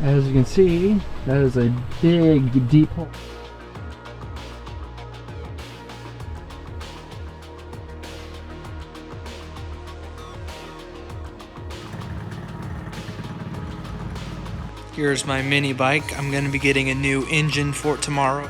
As you can see, that is a big, deep hole. Here's my mini bike. I'm going to be getting a new engine for it tomorrow.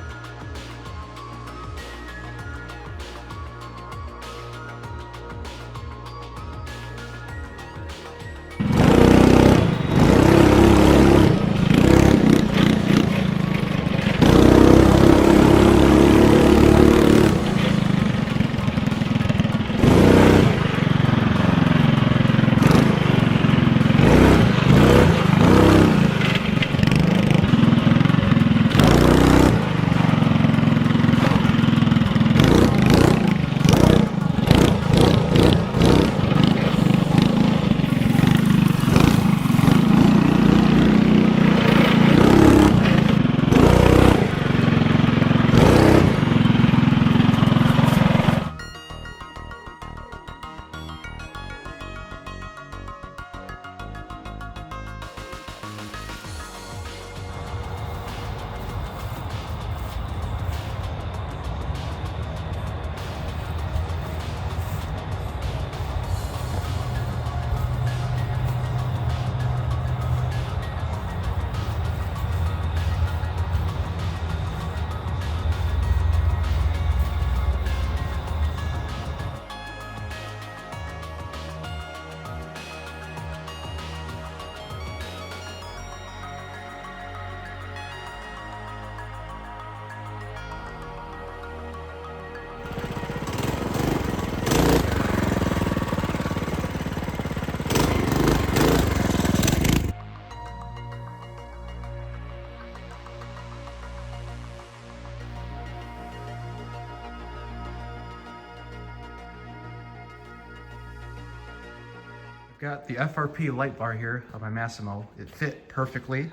Got the FRP light bar here of my Massimo. It fit perfectly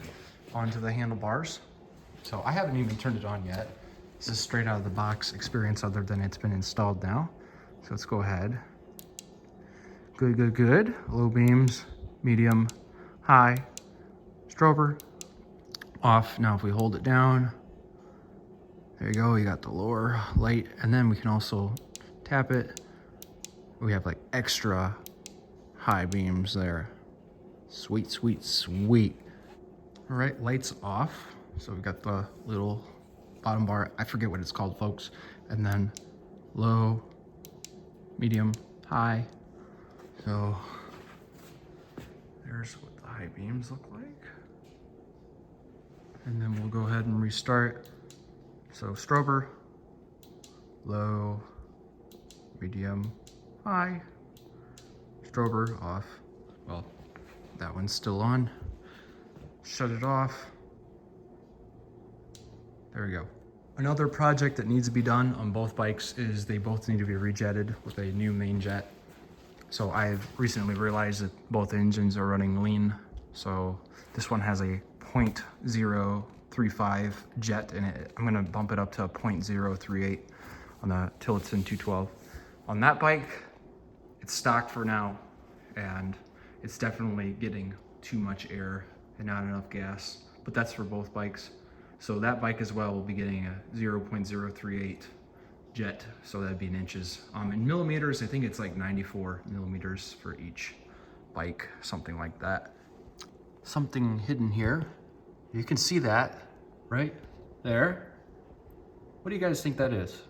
onto the handlebars. So I haven't even turned it on yet. This is straight out of the box experience other than it's been installed now. So let's go ahead. Good, good, good. Low beams, medium, high, strober, off. Now if we hold it down, there you go, you got the lower light, and then we can also tap it. We have like extra high beams there. Sweet, sweet, sweet. All right, lights off. So we've got the little bottom bar. I forget what it's called, folks. And then low, medium, high. So there's what the high beams look like. And then we'll go ahead and restart. So strober, low, medium, high. Strober off. Well, that one's still on. Shut it off. There we go. Another project that needs to be done on both bikes is they both need to be rejetted with a new main jet. So I've recently realized that both engines are running lean. So this one has a 0.035 jet in it. I'm gonna bump it up to a 0.038 on the Tillotson 212. On that bike, it's stock for now, and it's definitely getting too much air and not enough gas, but that's for both bikes. So that bike as well will be getting a 0.038 jet, so that'd be in inches. In millimeters, I think it's like 94 millimeters for each bike, something like that. Something hidden here. You can see that right there. What do you guys think that is?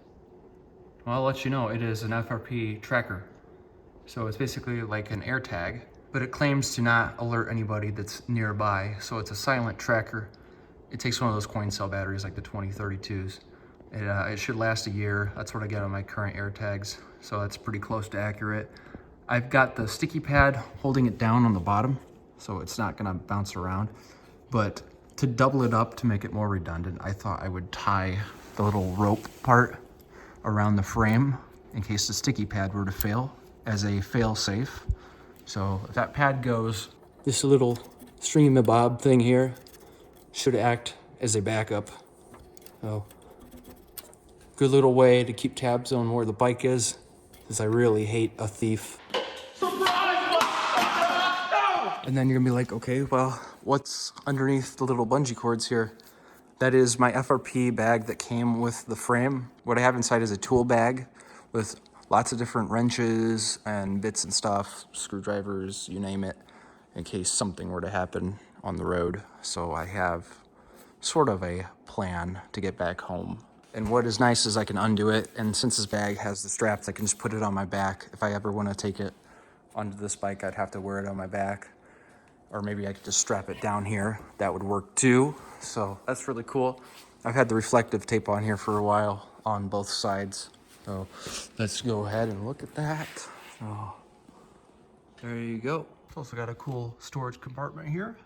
Well, I'll let you know. It is an FRP tracker. So it's basically like an air tag, but it claims to not alert anybody that's nearby. So it's a silent tracker. It takes one of those coin cell batteries, like the 2032s. It should last a year. That's what I get on my current air tags. So that's pretty close to accurate. I've got the sticky pad holding it down on the bottom, so it's not gonna bounce around. But to double it up, to make it more redundant, I thought I would tie the little rope part around the frame in case the sticky pad were to fail, as a fail-safe. So if that pad goes, this little stringy-mabob thing here should act as a backup. So good little way to keep tabs on where the bike is, because I really hate a thief. And then you're gonna be like, okay, well, what's underneath the little bungee cords here? That is my FRP bag that came with the frame. What I have inside is a tool bag with lots of different wrenches and bits and stuff, screwdrivers, you name it, in case something were to happen on the road. So I have sort of a plan to get back home. And what is nice is I can undo it, and since this bag has the straps, I can just put it on my back. If I ever want to take it onto this bike, I'd have to wear it on my back. Or maybe I could just strap it down here. That would work too. So that's really cool. I've had the reflective tape on here for a while on both sides. So let's go ahead and look at that. So there you go. It's also got a cool storage compartment here.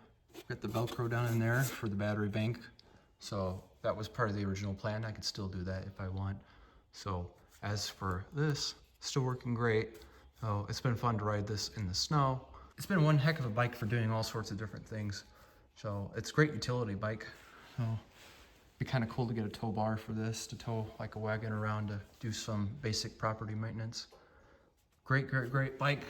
Got the Velcro down in there for the battery bank. So that was part of the original plan. I could still do that if I want. So as for this, still working great. So it's been fun to ride this in the snow. It's been one heck of a bike for doing all sorts of different things. So it's a great utility bike. So it'd be kind of cool to get a tow bar for this, to tow like a wagon around to do some basic property maintenance. Great, great, great bike.